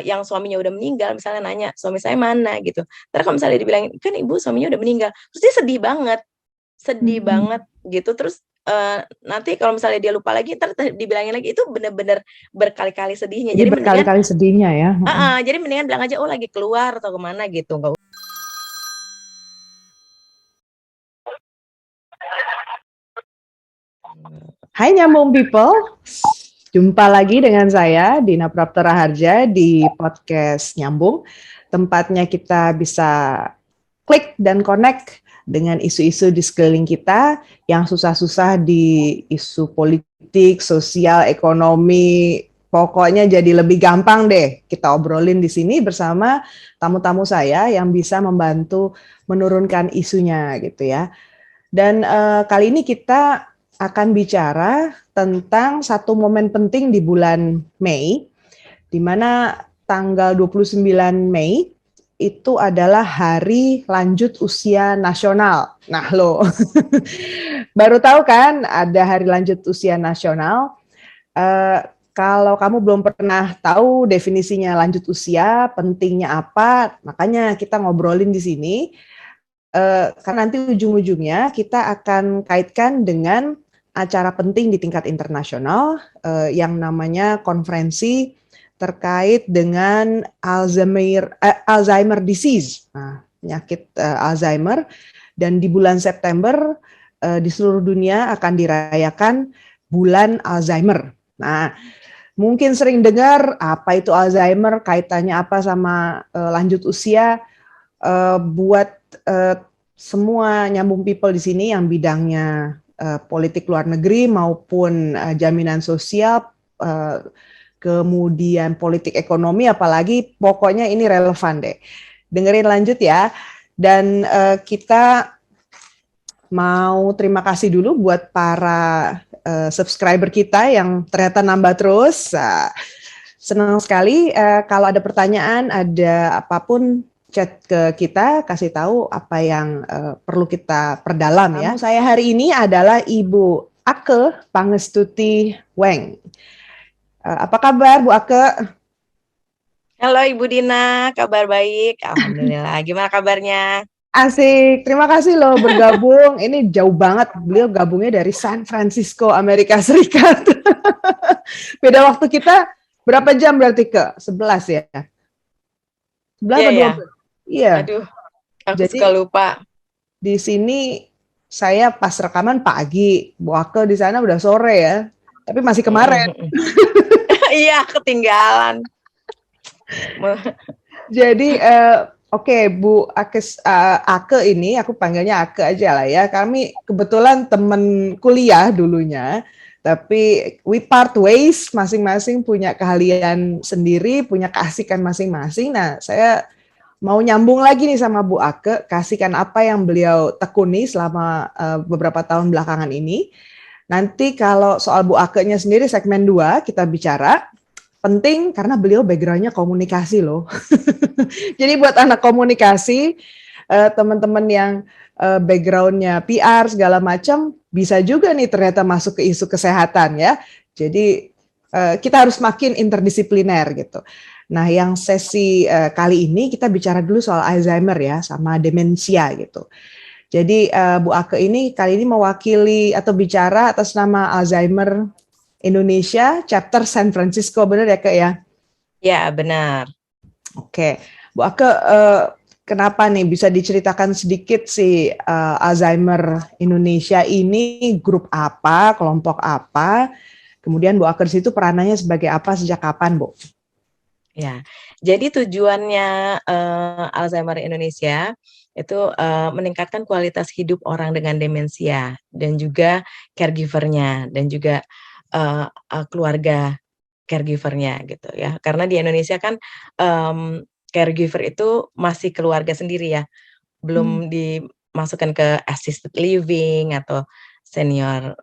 yang suaminya udah meninggal misalnya nanya, "Suami saya mana?" Gitu. Entar kalau misalnya dibilangin, "Kan ibu suaminya udah meninggal," terus dia sedih banget gitu. Terus, nanti kalau misalnya dia lupa lagi entar dibilangin lagi, itu bener-bener berkali-kali sedihnya. Jadi Jadi mendingan berkali-kali sedihnya ya. jadi mendingan bilang aja, "Oh lagi keluar atau kemana," gitu, nggak Hai Nyambung People, jumpa lagi dengan saya Dina Prapta Raharja di podcast Nyambung. Tempatnya kita bisa klik dan connect dengan isu-isu di sekeliling kita yang susah-susah di isu politik, sosial, ekonomi, pokoknya jadi lebih gampang deh kita obrolin di sini bersama tamu-tamu saya yang bisa membantu menurunkan isunya gitu ya. Dan kali ini kita akan bicara tentang satu momen penting di bulan Mei, di mana tanggal 29 Mei itu adalah hari lanjut usia nasional. Nah lo, baru tahu kan ada hari lanjut usia nasional? Eh, kalau kamu belum pernah tahu definisinya lanjut usia, pentingnya apa, makanya kita ngobrolin di sini. Karena nanti ujung-ujungnya kita akan kaitkan dengan acara penting di tingkat internasional yang namanya konferensi terkait dengan Alzheimer disease, penyakit Alzheimer, dan di bulan September di seluruh dunia akan dirayakan bulan Alzheimer. Nah, mungkin sering dengar apa itu Alzheimer, kaitannya apa sama lanjut usia. Buat semua nyambung people di sini yang bidangnya politik luar negeri maupun jaminan sosial, kemudian politik ekonomi, apalagi pokoknya ini relevan deh. Dengerin lanjut ya. Dan kita mau terima kasih dulu buat para subscriber kita yang ternyata nambah terus. Senang sekali kalau ada pertanyaan, ada apapun, chat ke kita, kasih tahu apa yang perlu kita perdalam ya. Tamu saya hari ini adalah Ibu Ake Pangestuti Weng. Apa kabar Bu Ake? Halo Ibu Dina, kabar baik? Alhamdulillah. Gimana kabarnya? Asik, terima kasih loh bergabung. Ini jauh banget, beliau gabungnya dari San Francisco, Amerika Serikat. Beda waktu kita berapa jam berarti ke? 11 ya? 11 Iya atau ya. 12? Iya. Aduh, aku Jadi suka lupa. di sini saya pas rekaman pagi, Bu Ake di sana udah sore ya. Tapi masih kemarin. Iya, ketinggalan. Jadi oke, Bu Ake ini aku panggilnya Ake aja lah ya. Kami kebetulan teman kuliah dulunya, tapi we part ways, masing-masing punya keahlian sendiri, punya keasikan masing-masing. Nah, saya mau nyambung lagi nih sama Bu Ake, kasihkan apa yang beliau tekuni selama beberapa tahun belakangan ini. Nanti kalau soal Bu Ake-nya sendiri segmen 2 kita bicara. Penting karena beliau background-nya komunikasi loh. Jadi buat anak komunikasi, teman-teman yang background-nya PR segala macam, bisa juga nih ternyata masuk ke isu kesehatan ya. Jadi kita harus makin interdisipliner gitu. Nah, yang sesi kali ini kita bicara dulu soal Alzheimer ya, sama demensia gitu. Jadi Bu Ake ini kali ini mewakili atau bicara atas nama Alzheimer Indonesia, chapter San Francisco, benar ya Kak ya? Ya, benar. Oke, Bu Ake, kenapa nih bisa diceritakan sedikit si Alzheimer Indonesia ini grup apa, kelompok apa, kemudian Bu Ake di situ peranannya sebagai apa, sejak kapan Bu? Ya, jadi tujuannya Alzheimer Indonesia itu meningkatkan kualitas hidup orang dengan demensia dan juga caregiver-nya dan juga keluarga caregiver-nya gitu ya. Karena di Indonesia kan caregiver itu masih keluarga sendiri ya, belum dimasukkan ke assisted living atau senior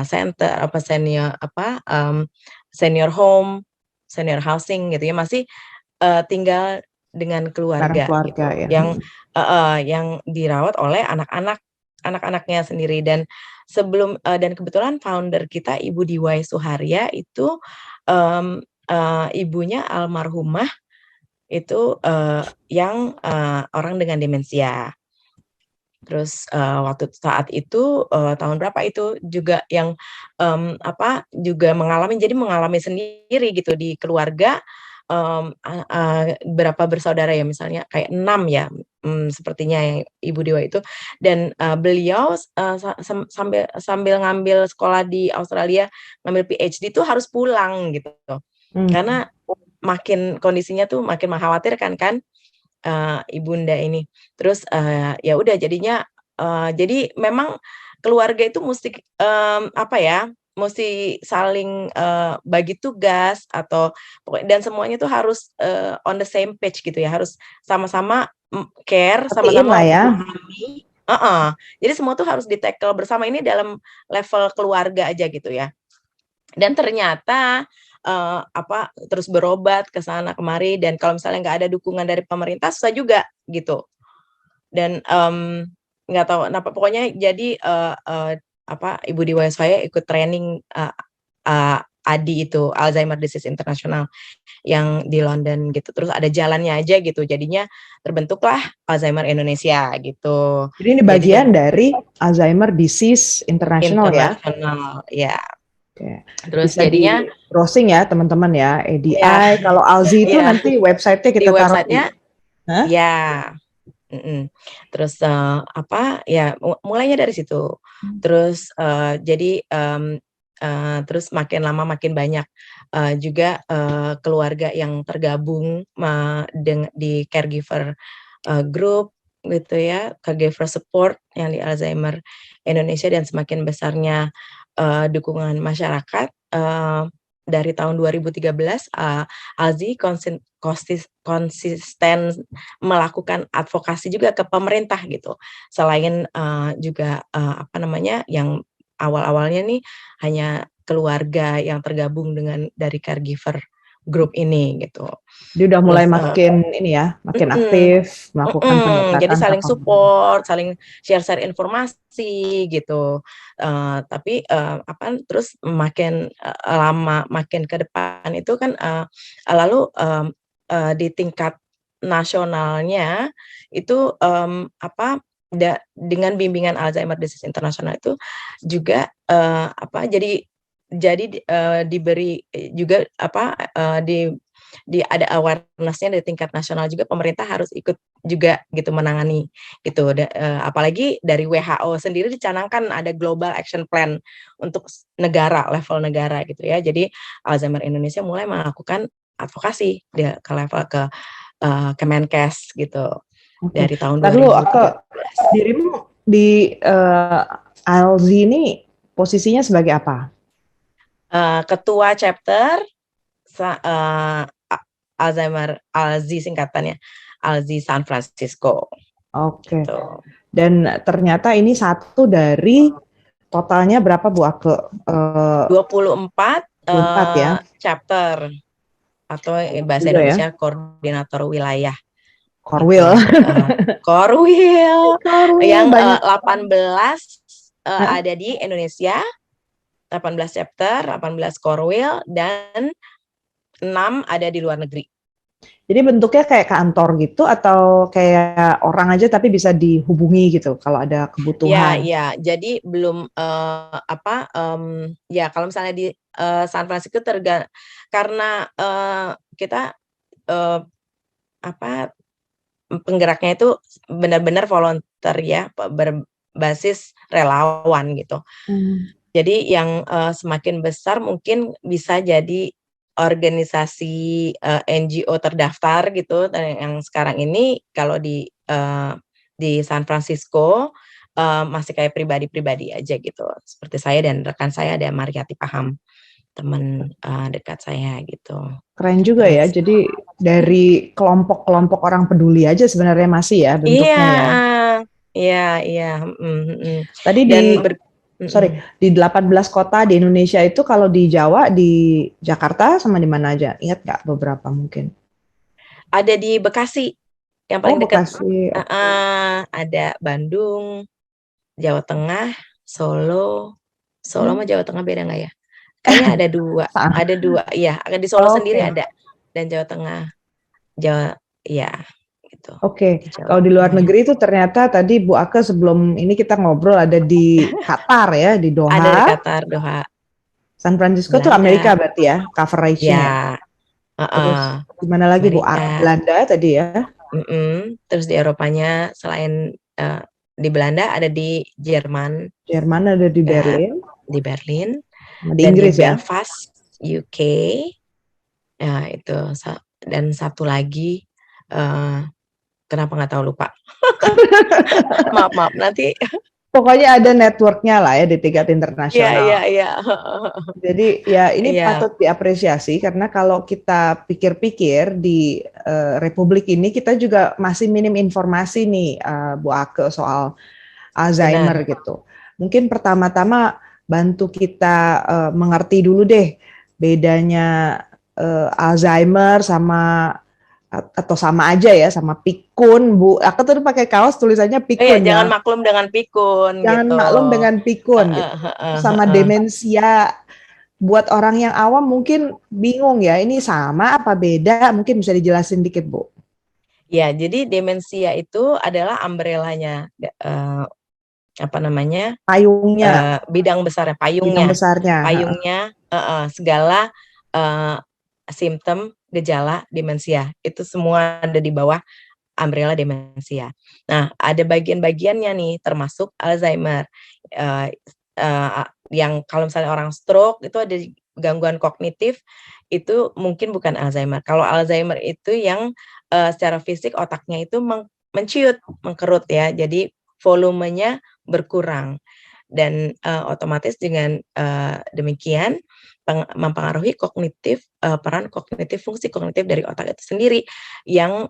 center senior home, senior housing gitu ya, masih tinggal dengan Bareng keluarga keluarga gitu, ya. yang dirawat oleh anak-anaknya sendiri. Dan dan kebetulan founder kita Ibu Diwai Suharya itu ibunya almarhumah itu yang orang dengan demensia. Terus waktu saat itu tahun berapa itu juga yang juga mengalami sendiri gitu di keluarga, berapa bersaudara ya, misalnya kayak 6 ya, sepertinya yang Ibu Dewa itu, dan beliau sambil sambil ngambil sekolah di Australia, ngambil PhD itu harus pulang gitu. Hmm. Karena kondisinya tuh makin mengkhawatirkan kan, ibunda ini. Terus ya udah jadinya jadi memang keluarga itu musti musti saling bagi tugas atau dan semuanya tuh harus on the same page gitu ya, harus sama-sama care, Perhatiin lah sama-sama ya. memahami. Heeh. Jadi semua tuh harus di-tackle bersama, ini dalam level keluarga aja gitu ya. Dan ternyata terus berobat ke sana kemari, dan kalau misalnya nggak ada dukungan dari pemerintah susah juga gitu. Dan nggak tahu kenapa, pokoknya jadi Ibu Dewa saya ikut training ADI itu, Alzheimer Disease International yang di London gitu. Terus ada jalannya aja gitu. Jadinya terbentuklah Alzheimer Indonesia gitu. Jadi ini Jadi bagian dari Alzheimer Disease International ya. internasional ya. Oke. Terus Bisa jadinya di browsing ya teman-teman ya, ya, ADI. Kalau Alzi itu ya nanti website-nya di kita taruh di. websitenya Hah? ya. Terus ya mulainya dari situ. Terus jadi terus makin lama makin banyak juga keluarga yang tergabung di caregiver group gitu ya, caregiver support yang di Alzheimer Indonesia, dan semakin besarnya dukungan masyarakat. Dari tahun 2013 Alzi konsisten melakukan advokasi juga ke pemerintah gitu. Selain juga yang awal-awalnya nih hanya keluarga yang tergabung dari caregiver group ini gitu. Dia udah mulai Terus makin ini ya, makin aktif melakukan jadi pendekatan ke saling pemerintah. support, saling share-share informasi gitu. Tapi terus makin lama makin ke depan itu kan lalu di tingkat nasionalnya itu dengan bimbingan Alzheimer Disease International itu juga diberi juga ada awareness-nya dari tingkat nasional juga, pemerintah harus ikut juga gitu menangani gitu. Apalagi dari WHO sendiri dicanangkan ada Global Action Plan untuk level negara gitu ya. Jadi Alzheimer Indonesia mulai melakukan advokasi ke level Kemenkes gitu Oke. dari tahun Lalu 2013. dirimu di Alzi ini posisinya sebagai apa? Ketua chapter Alzi singkatannya, Alzi San Francisco Oke. gitu. Dan ternyata ini satu dari totalnya berapa Bu Ake? 24 24 ya. chapter atau bahasa Juga ya. Indonesia koordinator wilayah. Korwil. Gitu. Korwil yang banyak. 18 Hah? ada di Indonesia, 18 chapter, 18 korwil, dan 6 ada di luar negeri. Jadi bentuknya kayak kantor gitu atau kayak orang aja tapi bisa dihubungi gitu kalau ada kebutuhan. Ya, jadi belum ya kalau misalnya di San Francisco karena kita penggeraknya itu benar-benar volunteer ya, berbasis relawan gitu. Jadi yang semakin besar mungkin bisa jadi organisasi NGO terdaftar gitu, yang sekarang ini kalau di San Francisco masih kayak pribadi-pribadi aja gitu. Seperti saya dan rekan saya ada Mariati Paham, teman dekat saya gitu. Keren juga ya. Jadi dari kelompok-kelompok orang peduli aja sebenarnya masih ya bentuknya ya. Iya. Tadi Dan di 18 kota di Indonesia itu kalau di Jawa, di Jakarta sama di mana aja? Ingat nggak beberapa mungkin? ada di Bekasi yang Oh, paling dekat. Bekasi. Ada Bandung, Jawa Tengah, Solo sama Jawa Tengah beda nggak ya? Kayaknya ada dua, iya. Di Solo sendiri Oke. ada, dan Jawa Tengah. Jawa, ya gitu. Oke, Di Jawa kalau di luar semuanya. negeri itu ternyata tadi Bu Ake sebelum ini kita ngobrol ada di Qatar ya, di Ada di Doha. Qatar, Doha, San Francisco tuh Amerika Belanda. berarti ya, coverage-nya ya. Ya, Terus di mana lagi Bu? Amerika. Belanda tadi ya. Terus di Eropanya selain di Belanda ada di Jerman, Jerman ada di ya, Berlin, di Berlin sama di dan di Inggris ya. Belfast, UK. Ya itu dan satu lagi kenapa nggak tahu, lupa. Maaf nanti. Pokoknya ada networknya lah ya di tingkat Iya, iya, internasional. iya. Jadi ya ini Iya, patut diapresiasi karena kalau kita pikir-pikir di Republik ini kita juga masih minim informasi nih Bu Ake soal Alzheimer benar. gitu. Mungkin pertama-tama bantu kita mengerti dulu deh bedanya Alzheimer sama atau sama aja ya sama pikun Bu. Aku tuh pakai kaos tulisannya Oh ya, pikun jangan ya. maklum dengan pikun Jangan gitu. maklum dengan pikun Heeh, gitu. heeh, Sama heeh. demensia buat orang yang awam mungkin bingung ya, ini sama apa beda? Mungkin bisa dijelasin dikit, Bu. Ya, jadi demensia itu adalah umbrellanya, apa namanya, Payungnya, bidang besarnya, bidang payungnya, besarnya. segala eh, simptom, gejala demensia itu semua ada di bawah umbrella demensia. Nah, ada bagian-bagiannya nih, termasuk Alzheimer. Eh, yang kalau misalnya orang stroke itu ada gangguan kognitif, itu mungkin bukan Alzheimer. Kalau Alzheimer itu yang secara fisik otaknya itu menciut, mengkerut ya. Jadi volumenya berkurang dan otomatis dengan demikian mempengaruhi kognitif, peran kognitif, fungsi kognitif dari otak itu sendiri yang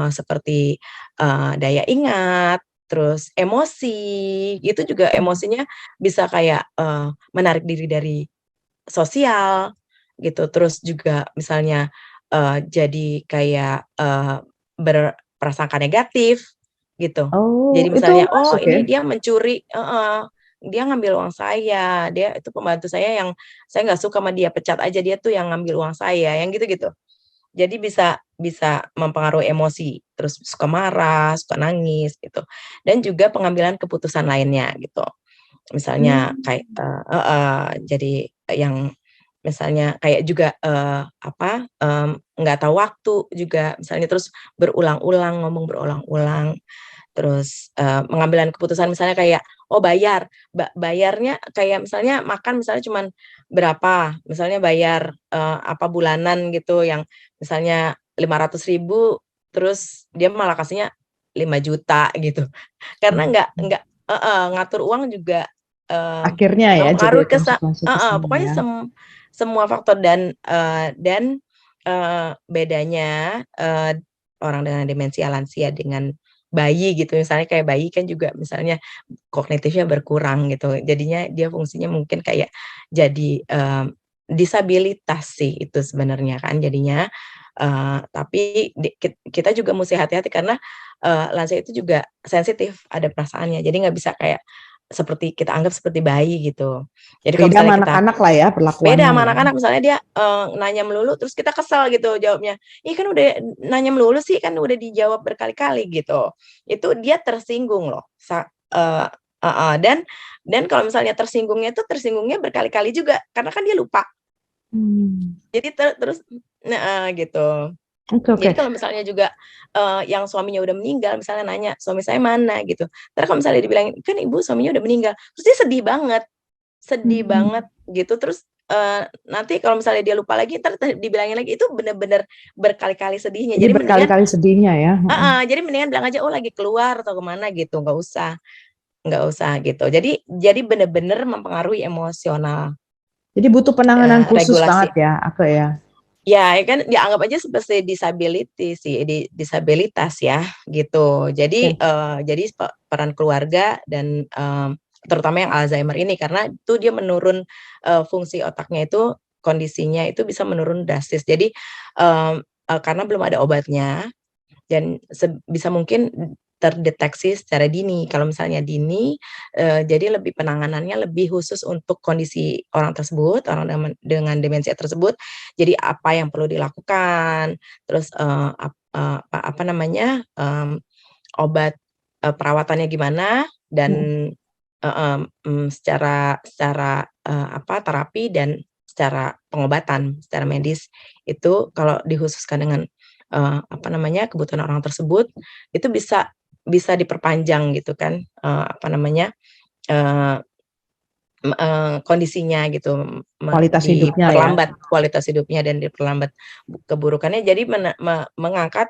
seperti daya ingat, terus emosi, itu juga emosinya bisa kayak menarik diri dari sosial gitu, terus juga misalnya jadi kayak berprasangka negatif gitu. Oh, Jadi itu misalnya, oh masuk ya? ini dia mencuri, dia ngambil uang saya, dia itu pembantu saya yang saya nggak suka sama dia, pecat aja dia tuh yang ngambil uang saya, yang gitu-gitu. Jadi bisa bisa mempengaruhi emosi, terus suka marah, suka nangis gitu, dan juga pengambilan keputusan lainnya gitu. Misalnya kayak Hmm. jadi yang misalnya kayak juga, nggak tahu waktu juga misalnya, terus berulang-ulang, ngomong berulang-ulang. Terus, pengambilan keputusan misalnya kayak, oh bayarnya kayak misalnya makan misalnya cuman berapa, misalnya bayar, bulanan gitu yang misalnya 500.000 terus dia malah kasihnya 5 juta gitu. Karena nggak ngatur uang juga, eee, Akhirnya ya jadi mempengaruhi konsekuensi ke sana pokoknya ya. semua faktor dan bedanya, orang dengan demensia lansia dengan bayi gitu, misalnya kayak bayi kan juga misalnya kognitifnya berkurang gitu, jadinya dia fungsinya mungkin kayak jadi, disabilitas sih itu sebenarnya kan jadinya, tapi kita juga musti hati-hati karena, lansia itu juga sensitif, ada perasaannya, jadi nggak bisa kayak seperti kita anggap seperti bayi gitu. Jadi kalau Beda sama misalnya kita anak-anak lah ya beda perlakuannya sama ya. anak-anak, misalnya dia, nanya melulu terus kita kesel gitu jawabnya, "Ih kan udah nanya melulu sih, kan udah dijawab berkali-kali," gitu. Itu dia tersinggung loh, dan kalau misalnya tersinggungnya berkali-kali juga, karena kan dia lupa. Hmm. Jadi terus gitu. Oke, Jadi oke. kalau misalnya juga, yang suaminya udah meninggal misalnya nanya, "Suami saya mana?" Gitu. Entar kalau misalnya dibilangin, "Kan ibu suaminya udah meninggal," terus dia sedih Hmm. banget gitu, terus, nanti kalau misalnya dia lupa lagi entar dibilangin lagi, itu bener-bener berkali-kali sedihnya. Jadi Jadi mendingan berkali-kali sedihnya ya. jadi mendingan bilang aja, "Oh lagi keluar atau ke mana," gitu, nggak usah gitu. Jadi bener-bener mempengaruhi emosional, Jadi butuh penanganan khusus regulasi. banget ya, Ake ya. Ya kan dianggap aja seperti disability sih, disabilitas ya, gitu. Jadi, Oke. peran keluarga dan, terutama yang Alzheimer ini karena itu dia menurun, fungsi otaknya itu, kondisinya itu bisa menurun drastis. Jadi, karena belum ada obatnya dan sebisa mungkin terdeteksi secara dini. Kalau misalnya dini, jadi lebih penanganannya lebih khusus untuk kondisi orang tersebut, orang dengan demensia tersebut. Jadi apa yang perlu dilakukan, terus, apa namanya, obat, perawatannya gimana dan Mhm. secara secara, terapi dan secara pengobatan, secara medis itu kalau dikhususkan dengan, kebutuhan orang tersebut, itu bisa diperpanjang gitu kan, eee, kondisinya gitu, Kualitas hidupnya ya. diperlambat kualitas hidupnya dan diperlambat keburukannya. Jadi mengangkat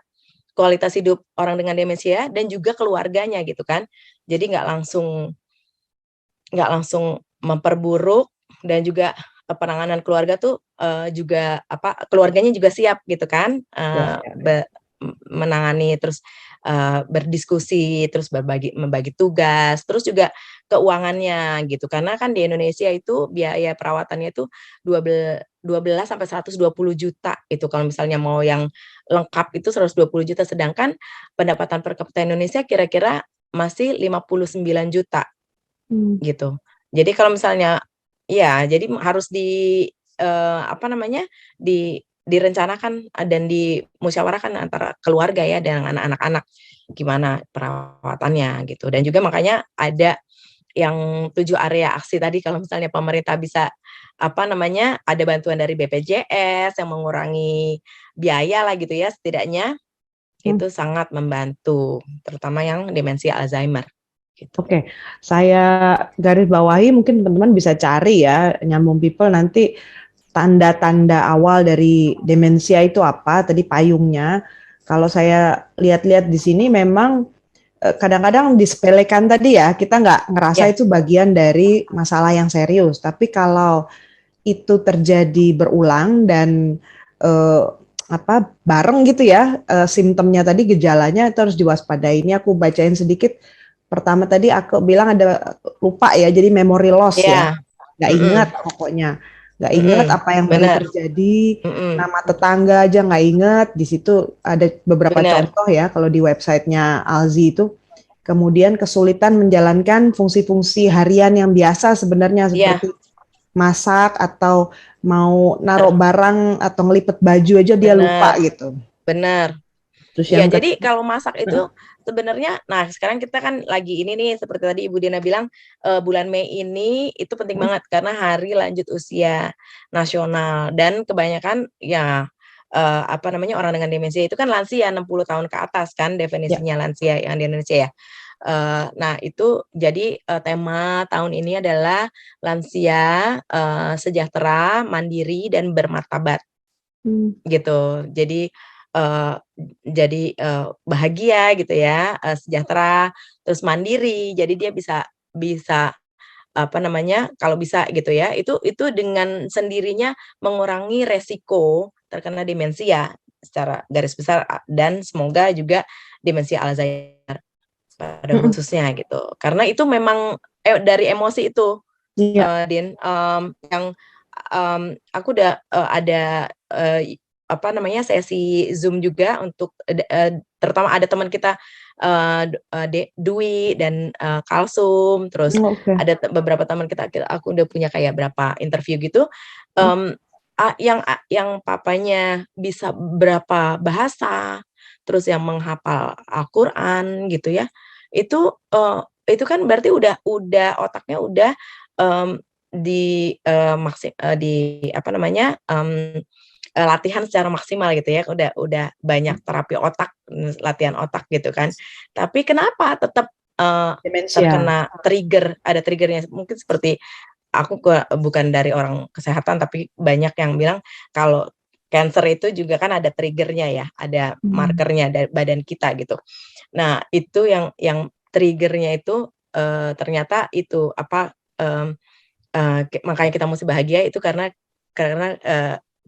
kualitas hidup orang dengan demensia dan juga keluarganya gitu kan. Jadi nggak langsung memperburuk dan juga, penanganan keluarga tuh, juga keluarganya juga siap gitu kan, Ya, ya, ya. menangani terus, berdiskusi, terus membagi tugas, terus juga keuangannya gitu. Karena kan di Indonesia itu biaya perawatannya itu 12 sampai 120 juta itu kalau misalnya mau yang lengkap itu 120 juta, sedangkan pendapatan per kapita Indonesia kira-kira masih 59 juta. Mmm. Gitu. Jadi kalau misalnya iya, jadi harus apa namanya, direncanakan, dan dimusyawarahkan antara keluarga ya dengan anak-anak, gimana perawatannya gitu. Dan juga makanya ada yang 7 area aksi tadi kalau misalnya pemerintah bisa, ada bantuan dari BPJS yang mengurangi biaya lah gitu ya, setidaknya Mmm. itu sangat membantu, terutama yang demensia Alzheimer, gitu. Oke, saya garis bawahi mungkin teman-teman bisa cari ya, Nyambung People nanti tanda-tanda awal dari demensia itu apa, tadi payungnya. Kalau saya lihat-lihat di sini memang kadang-kadang disepelekan tadi ya, kita nggak ngerasa Ya, itu bagian dari masalah yang serius. Tapi kalau itu terjadi berulang dan eh, bareng gitu ya, simptomnya tadi gejalanya itu harus diwaspadai. Ini aku bacain sedikit. Pertama tadi aku bilang ada lupa ya, jadi memory loss ya, iya, nggak ingat mhm. pokoknya, nggak ingat Mhm, apa yang baru bener, terjadi, mhm, nama tetangga aja nggak ingat. Di situ ada beberapa bener, contoh ya kalau di websitenya Alzi itu. Kemudian kesulitan menjalankan fungsi-fungsi harian yang biasa sebenarnya iya, seperti masak atau mau naruh bener, barang atau ngelipet baju aja dia lupa bener, gitu. bener. Terus Iya, yang jadi kedua, kalau masak itu sebenarnya nah sekarang kita kan lagi ini nih seperti tadi Ibu Dina bilang, bulan Mei ini itu penting banget karena hari lanjut usia nasional dan kebanyakan ya, orang dengan demensia itu kan lansia 60 tahun ke atas kan ya, definisinya lansia yang di Indonesia ya. Nah itu jadi, tema tahun ini adalah lansia, sejahtera, mandiri, dan bermartabat. hmm, Gitu. Eee, bahagia gitu ya, sejahtera, terus mandiri. Jadi dia bisa bisa, kalau bisa gitu ya, itu dengan sendirinya mengurangi resiko terkena demensia secara garis besar, dan semoga juga demensia Alzheimer pada mm-mm, khususnya gitu. Karena itu memang, dari emosi itu, iya, Din, yang, aku udah, ada, sesi Zoom juga untuk, terutama ada teman kita, Dwi dan, Kalsum, terus oh, oke. ada beberapa teman aku udah punya kayak berapa interview gitu, Hmm, mmm, yang papanya bisa berapa bahasa, terus yang menghafal Al-Qur'an gitu ya, itu, itu kan berarti udah otaknya udah, mmm, di latihan secara maksimal gitu ya, udah banyak terapi otak, latihan otak gitu kan. Tapi kenapa tetap, demensia. terkena ada trigger-nya, mungkin seperti aku bukan dari orang kesehatan, tapi banyak yang bilang kalau cancer itu juga kan ada trigger-nya ya, ada Hmm, markernya dari badan kita gitu. Nah, itu yang trigger-nya itu, ternyata itu mmm, makanya kita mesti bahagia itu karena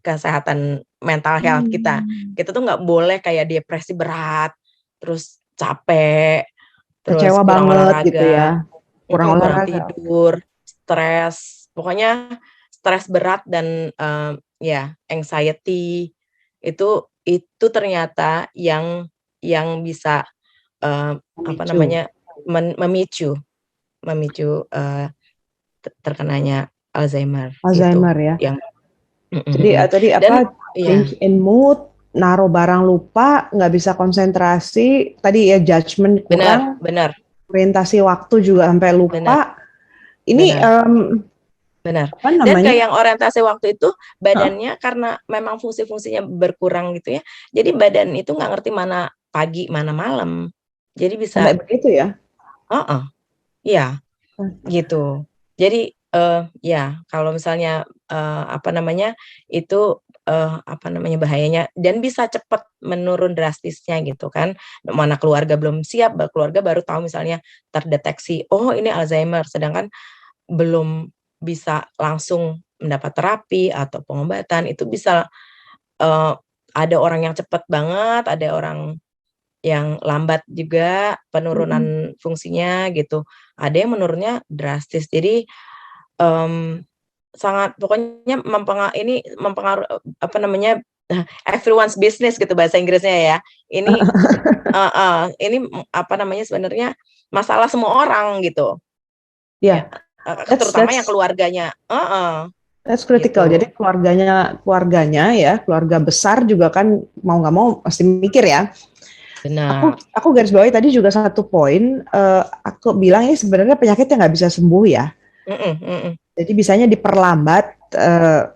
kesehatan mental health kita. hmm. Kita tuh nggak boleh kayak depresi berat, terus capek, terus Kecewa kurang banget gitu ya, olahraga, kurang kurang olahraga. tidur, stres, pokoknya stres berat dan, ya anxiety itu ternyata yang bisa apa Memicu. namanya, memicu terkenanya Alzheimer itu Alzheimer ya. yang Jadi tadi dan apa, ya change in mood, naruh barang lupa, nggak bisa konsentrasi, tadi ya judgment benar kurang, benar orientasi waktu juga sampai benar lupa. Ini benar benar. apa Dan namanya? kayak yang orientasi waktu itu Hah? badannya karena memang fungsi-fungsinya berkurang gitu ya. Jadi badan itu nggak ngerti mana pagi, mana malam. Jadi bisa, Sampai begitu ya? heeh, iya gitu. Jadi ya kalau misalnya apa namanya itu apa namanya bahayanya dan bisa cepat menurun drastisnya gitu kan. Mana keluarga belum siap, keluarga baru tahu misalnya terdeteksi, oh ini Alzheimer, sedangkan belum bisa langsung mendapat terapi atau pengobatan, itu bisa, ada orang yang cepat banget, ada orang yang lambat juga Mm-mm. penurunan fungsinya gitu, ada yang menurunnya drastis. Jadi, mmm, sangat pokoknya ini apa namanya, everyone's business gitu bahasa Inggrisnya ya. Ini heeh, ini apa namanya, sebenarnya masalah semua orang gitu, ya, Ya, that's terutama yang that's keluarganya heeh. that's critical. Jadi Gitu, keluarganya ya, keluarga besar juga kan mau nggak mau pasti mikir ya. benar, Aku garis bawahi tadi juga satu poin. Aku bilang ini sebenarnya penyakit yang nggak bisa sembuh ya. mhm mhm, Jadi bisanya diperlambat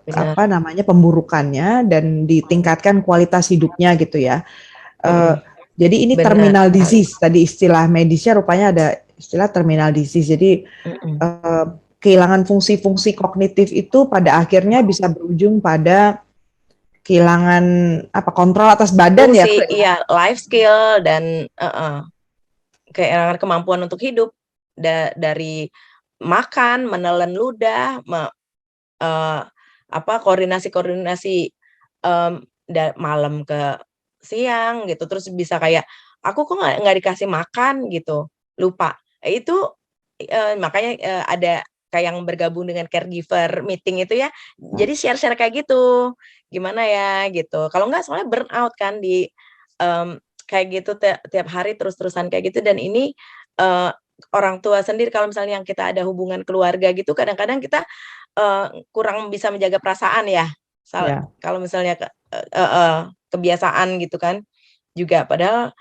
benar, apa namanya pemburukannya dan ditingkatkan kualitas hidupnya gitu ya. Eh, mhm, jadi ini benar terminal sekali, disease tadi istilah medisnya rupanya ada istilah terminal disease. Jadi mhm, eh, kehilangan fungsi-fungsi kognitif itu pada akhirnya bisa berujung pada kehilangan apa kontrol atas badan ya. fungsi iya, life skill dan heeh, kehilangan kemampuan untuk hidup, dari makan, menelan ludah, eee, apa, koordinasi-koordinasi, mmm, malam ke siang gitu, terus bisa kayak, "Aku kok nggak dikasih makan?" Gitu, lupa. Itu, makanya, ada kayak yang bergabung dengan caregiver meeting itu ya, jadi share-share kayak gitu, gimana ya gitu. Kalau nggak soalnya burnout kan mmm, kayak gitu tiap hari terus-terusan kayak gitu dan ini, eee, orang tua sendiri kalau misalnya yang kita ada hubungan keluarga gitu kadang-kadang kita kurang bisa menjaga perasaan ya, Ya. kalau misalnya heeh, kebiasaan gitu kan, juga padahal,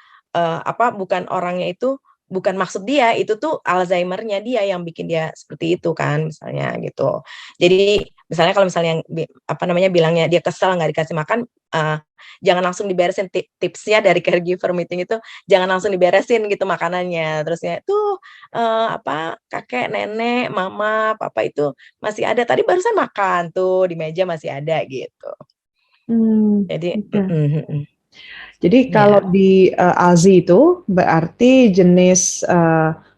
apa, bukan orangnya itu bukan maksud dia, itu tuh Alzheimer-nya dia yang bikin dia seperti itu kan misalnya gitu. Jadi misalnya kalau misalnya apa namanya, bilangnya dia kesel nggak dikasih makan, jangan langsung diberesin tipsnya dari caregiver meeting itu, jangan langsung diberesin gitu makanannya, terusnya, "Tuh, apa, kakek, nenek, mama, papa itu masih ada, tadi barusan makan, tuh di meja masih ada," gitu. Jadi Oke. mhm, Jadi kalau iya, di Alzi itu berarti jenis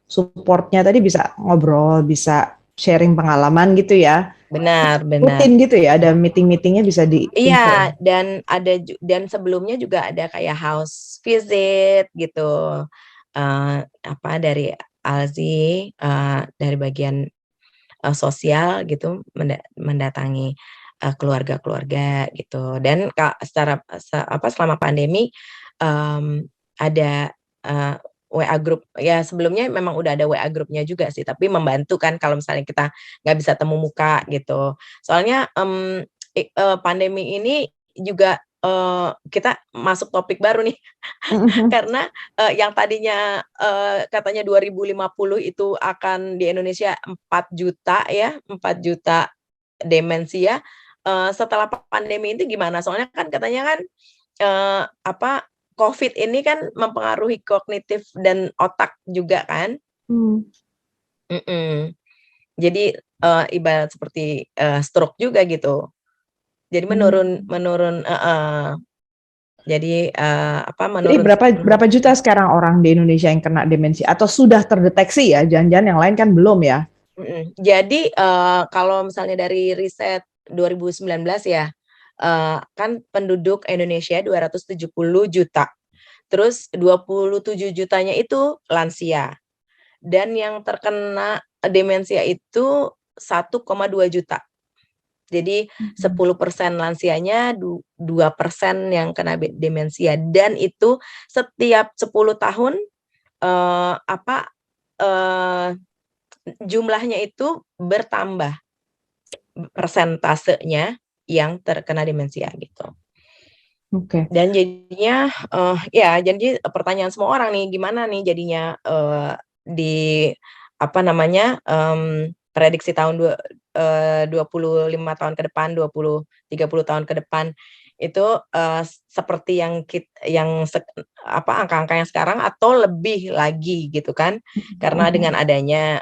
supportnya tadi bisa ngobrol, bisa sharing pengalaman gitu ya. benar benar. Rutin gitu ya, ada meeting-meetingnya bisa diinfo. Iya, dan ada dan sebelumnya juga ada kayak house visit gitu, apa, dari Alzi, dari bagian, sosial gitu mendatangi, keluarga-keluarga gitu dan secara apa, selama pandemi, mmm, ada, eee, WA grup ya sebelumnya memang udah ada WA grupnya juga sih, tapi membantu kan kalau misalnya kita nggak bisa temu muka gitu. Soalnya, pandemi ini juga, kita masuk topik baru nih Mhm. karena, yang tadinya, katanya 2050 itu akan di Indonesia 4 juta ya, 4 juta demensia, setelah pandemi itu gimana? Soalnya kan katanya kan, apa, Covid ini kan mempengaruhi kognitif dan otak juga kan, Hmm. mhm. Jadi, ibarat seperti, stroke juga gitu. Jadi menurun Hmm. menurun heeh. Jadi, apa, Jadi menurun berapa berapa juta sekarang orang di Indonesia yang kena demensi atau sudah terdeteksi ya? Jangan-jangan yang lain kan belum ya? Jadi, kalau misalnya dari riset 2019 ya, kan penduduk Indonesia 270 juta, terus 27 jutanya itu lansia, dan yang terkena demensia itu 1,2 juta. Jadi Mhm. 10% lansianya, 2% yang kena demensia dan itu setiap 10 tahun jumlahnya itu bertambah, persentasenya yang terkena demensia gitu. Oke. Dan jadinya, ya jadi pertanyaan semua orang nih, gimana nih jadinya, di apa namanya, prediksi tahun 25 tahun ke depan, 30 tahun ke depan itu, seperti yang angka-angka yang sekarang atau lebih lagi gitu kan. Karena dengan adanya,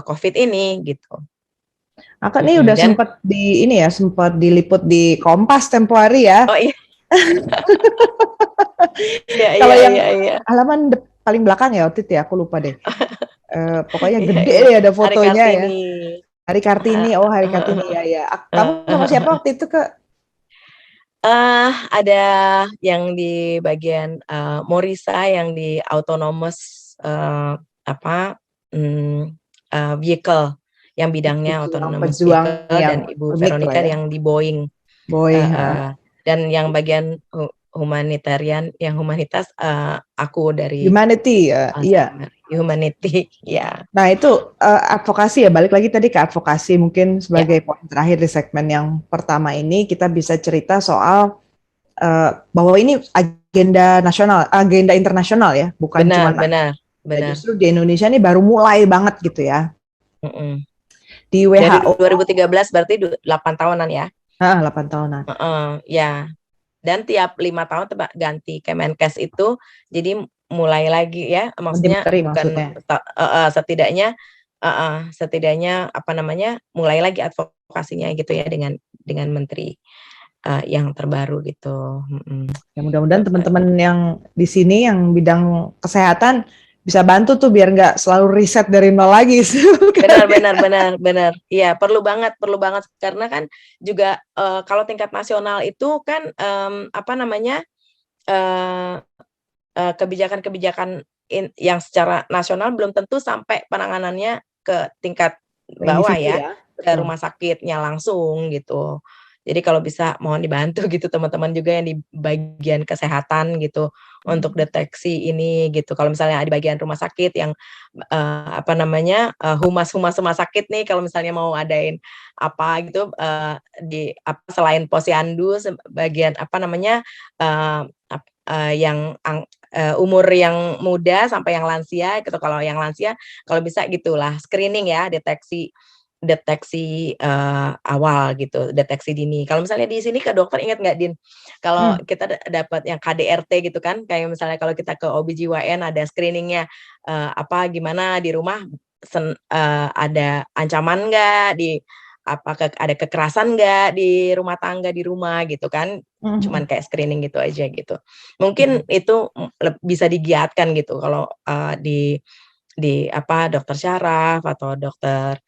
Covid ini gitu. Kakak nih udah Dan sempat diliput di Kompas tempo hari ya. oh iya, iya Kalau iya yang iya iya. halaman paling belakang ya waktu itu ya, aku lupa deh. Pokoknya Iya gede iya, deh ada Hari fotonya ya. Kartini. Hari Kartini, oh Hari Kartini ya ya. Kamu sama siapa waktu itu Kak? Ada yang di bagian, Morisa yang di autonomous, vehicle, yang bidangnya autonomous Pejuang vehicle, yang dan Ibu unik lah Veronica ya. yang di Boeing, Boy. heeh. Dan yang bagian humanitarian, yang humanitas, aku dari Humanity, iya. Alzheimer, humanity, ya. Nah itu advokasi ya, balik lagi tadi ke advokasi. Mungkin Ya, sebagai poin terakhir di segmen yang pertama ini, kita bisa cerita soal bahwa ini agenda nasional, agenda internasional ya, bukan cuma benar benar ya, benar, justru di Indonesia ini baru mulai banget gitu ya. mhm. Di Dari WHO, 2013 berarti 8 tahunan ya? 8 tahunan. Heeh, ya. Dan tiap 5 tahun ganti Kemenkes itu, jadi mulai lagi ya, Ganti maksudnya menteri maksudnya. bukan setidaknya mulai lagi advokasinya gitu ya dengan menteri, yang terbaru gitu, Ya mudah-mudahan teman-teman yang di sini yang bidang kesehatan bisa bantu tuh biar nggak selalu riset dari nol lagi. Benar benar benar benar. Iya, perlu banget karena kan juga, kalau tingkat nasional itu kan, eee kebijakan-kebijakan yang secara nasional belum tentu sampai penanganannya ke tingkat Ke bawah individu ya, ya. ke Betul. rumah sakitnya langsung gitu. Jadi kalau bisa mohon dibantu gitu teman-teman juga yang di bagian kesehatan gitu, untuk deteksi ini gitu. Kalau misalnya di bagian rumah sakit yang, humas-humas rumah sakit nih kalau misalnya mau adain apa gitu, selain posyandu bagian eee, yang umur yang muda sampai yang lansia gitu. Kalau yang lansia kalau bisa gitulah screening ya, deteksi deteksi, awal gitu, deteksi dini. Kalau misalnya di sini ke dokter ingat nggak Din, kalau Hmm. kita dapat yang KDRT gitu kan, kayak misalnya kalau kita ke OBGYN ada screening-nya, gimana di rumah ada ancaman nggak, ada kekerasan nggak di rumah tangga di rumah gitu kan, cuman kayak screening gitu aja gitu. Mungkin itu, bisa digiatkan gitu kalau, dokter syaraf atau dokter,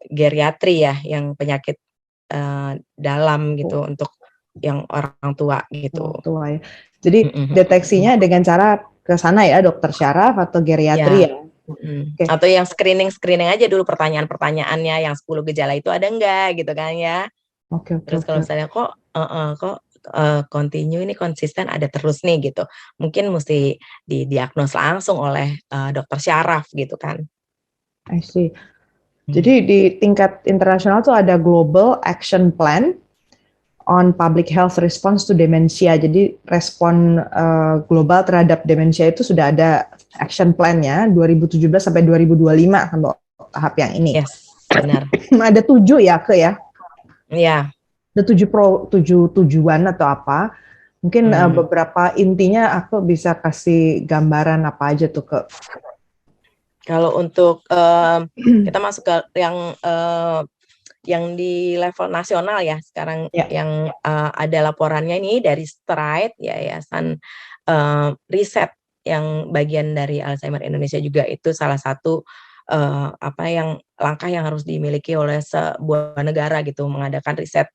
geriatri ya yang penyakit, dalam gitu untuk yang orang tua Orang gitu. tua ya. Jadi Mhm mhm. deteksinya dengan cara ke sana ya, dokter syaraf atau geriatri Ya, ya. Oke. atau yang screening-screening aja dulu pertanyaan-pertanyaannya yang 10 gejala itu ada enggak gitu kan ya. Oke oke Terus oke. kalau misalnya continue ini konsisten ada terus nih gitu, mungkin musti didiagnos langsung oleh, dokter syaraf gitu kan. I see. Mmm. Jadi di tingkat internasional tuh ada Global Action Plan on Public Health Response to Dementia. Jadi respon global terhadap demensia itu sudah ada action plan-nya 2017 sampai 2025 untuk tahap yang ini. Yes, benar. Ada 7 ya ke ya. Iya, Ada 7 tujuan atau apa. Mungkin mmm. beberapa intinya aku bisa kasih gambaran apa aja tuh ke. Kalau untuk, kita masuk ke yang di level nasional ya sekarang Ya. yang, ada laporannya ini dari Stride, yayasan, riset yang bagian dari Alzheimer Indonesia juga itu salah satu, langkah yang harus dimiliki oleh sebuah negara gitu mengadakan riset,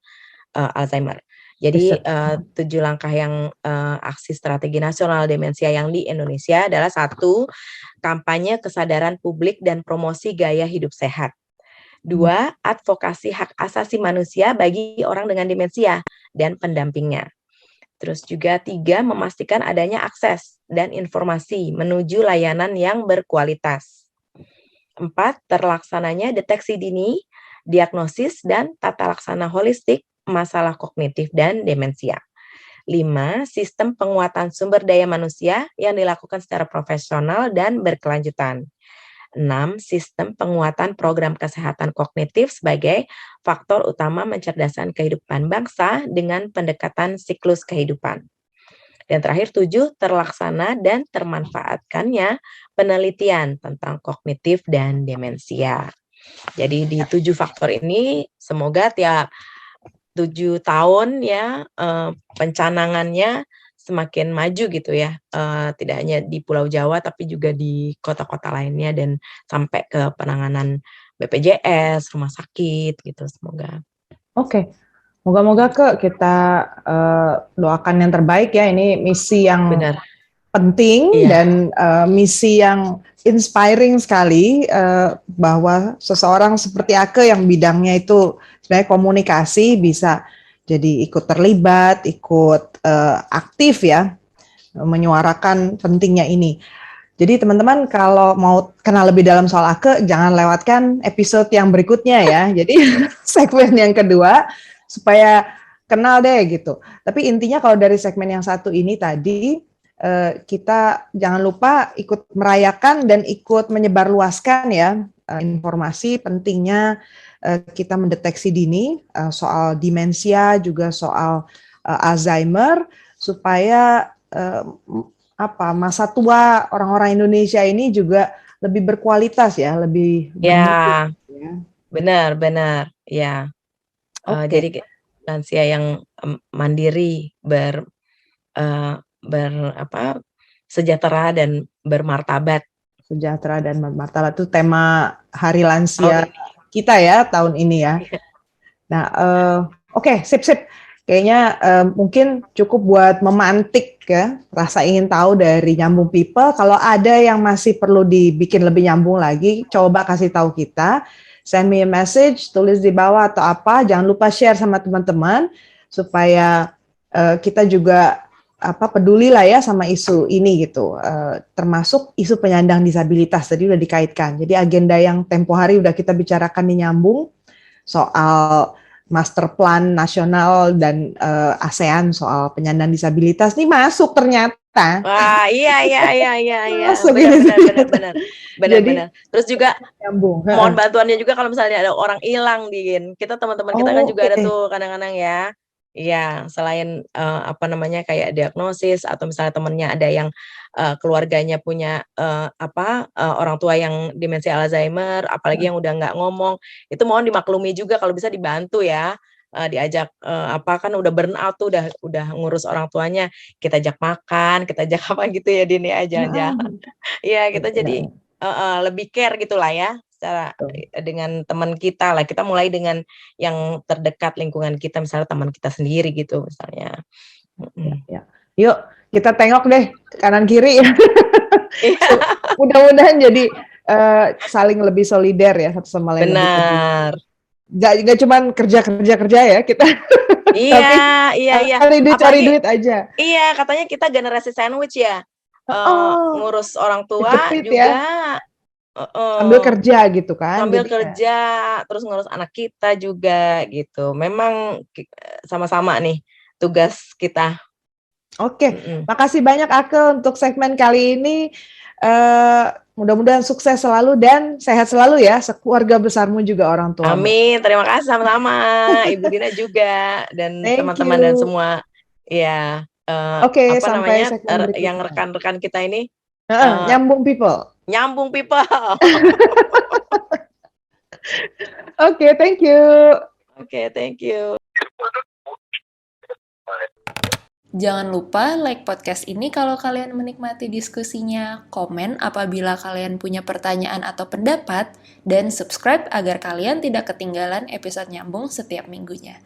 Alzheimer. Jadi, Riset. 7 langkah yang, aksi strategi nasional demensia yang di Indonesia adalah 1, kampanye kesadaran publik dan promosi gaya hidup sehat. 2, advokasi hak asasi manusia bagi orang dengan demensia dan pendampingnya. Terus juga 3, memastikan adanya akses dan informasi menuju layanan yang berkualitas. 4. Terlaksananya deteksi dini, diagnosis, dan tata laksana holistik masalah kognitif dan demensia. 5. Sistem penguatan sumber daya manusia yang dilakukan secara profesional dan berkelanjutan. 6. Sistem penguatan program kesehatan kognitif sebagai faktor utama mencerdaskan kehidupan bangsa dengan pendekatan siklus kehidupan. Dan terakhir 7. Terlaksana dan termanfaatkannya penelitian tentang kognitif dan demensia. Jadi di 7 faktor ini semoga tiap 7 tahun ya pencanangannya semakin maju gitu ya, tidak hanya di Pulau Jawa tapi juga di kota-kota lainnya dan sampai ke penanganan BPJS, rumah sakit gitu semoga. Oke, moga-moga kita doakan yang terbaik ya. Ini misi yang Benar. penting Iya. Dan misi yang inspiring sekali, bahwa seseorang seperti Ake yang bidangnya itu sebenarnya komunikasi bisa jadi ikut terlibat, ikut aktif ya, menyuarakan pentingnya ini. Jadi teman-teman kalau mau kenal lebih dalam soal Ake, jangan lewatkan episode yang berikutnya ya. Jadi segmen yang kedua supaya kenal deh gitu. Tapi intinya kalau dari segmen yang satu ini tadi, kita jangan lupa ikut merayakan dan ikut menyebarluaskan ya informasi pentingnya kita mendeteksi dini soal demensia, juga soal Alzheimer, supaya masa tua orang-orang Indonesia ini juga lebih berkualitas ya, lebih Ya, ya. benar ya. Jadi lansia yang mandiri, sejahtera dan bermartabat. Sejahtera dan bermartabat itu tema Hari Lansia kita ya tahun ini ya. Nah, oke, sip. Kayaknya mungkin cukup buat memantik ya rasa ingin tahu dari Nyambung People. Kalau ada yang masih perlu dibikin lebih nyambung lagi, coba kasih tahu kita. Send me a message, tulis di bawah atau apa. Jangan lupa share sama teman-teman supaya kita juga peduli lah ya sama isu ini gitu. Termasuk isu penyandang disabilitas tadi udah dikaitkan. Jadi agenda yang tempo hari udah kita bicarakan di Nyambung soal Master Plan Nasional dan ASEAN soal penyandang disabilitas ini masuk ternyata. Wah, iya. Masuk Benar. Terus juga nyambung. Mohon bantuannya juga kalau misalnya ada orang hilang, Din. Kita teman-teman kita kan juga ada tuh kadang-kadang ya. Iya, selain kayak diagnosis atau misalnya temennya ada yang keluarganya punya orang tua yang demensia Alzheimer, apalagi yang udah nggak ngomong, itu mohon dimaklumi juga kalau bisa dibantu ya. Diajak kan udah burn out tuh udah ngurus orang tuanya, kita ajak makan, kita ajak apa gitu ya Din ya, jalan-jalan. Iya, kita jadi lebih care gitulah ya secara dengan teman kita lah. Kita mulai dengan yang terdekat lingkungan kita, misalnya teman kita sendiri gitu misalnya. Ya. Yuk kita tengok deh kanan kiri. Mudah-mudahan jadi saling lebih solider ya satu sama lain. Benar. Gak cuman kerja ya kita. Iya. Cari duit aja. Iya, katanya kita generasi sandwich ya. Ngurus orang tua kejepit juga ya. Sambil kerja gitu kan. Sambil kerja, terus ngurus anak kita juga gitu. Memang sama-sama nih tugas kita. Oke. Makasih banyak Ake untuk segmen kali ini. Mudah-mudahan sukses selalu dan sehat selalu ya, sekeluarga besarmu juga orang tua. Amin, terima kasih sama-sama Ibu Dina juga dan teman-teman dan semua ya sampai yang rekan-rekan kita ini Nyambung People. Oke, thank you. Thank you. Jangan lupa like podcast ini kalau kalian menikmati diskusinya, komen apabila kalian punya pertanyaan atau pendapat, dan subscribe agar kalian tidak ketinggalan episode Nyambung setiap minggunya.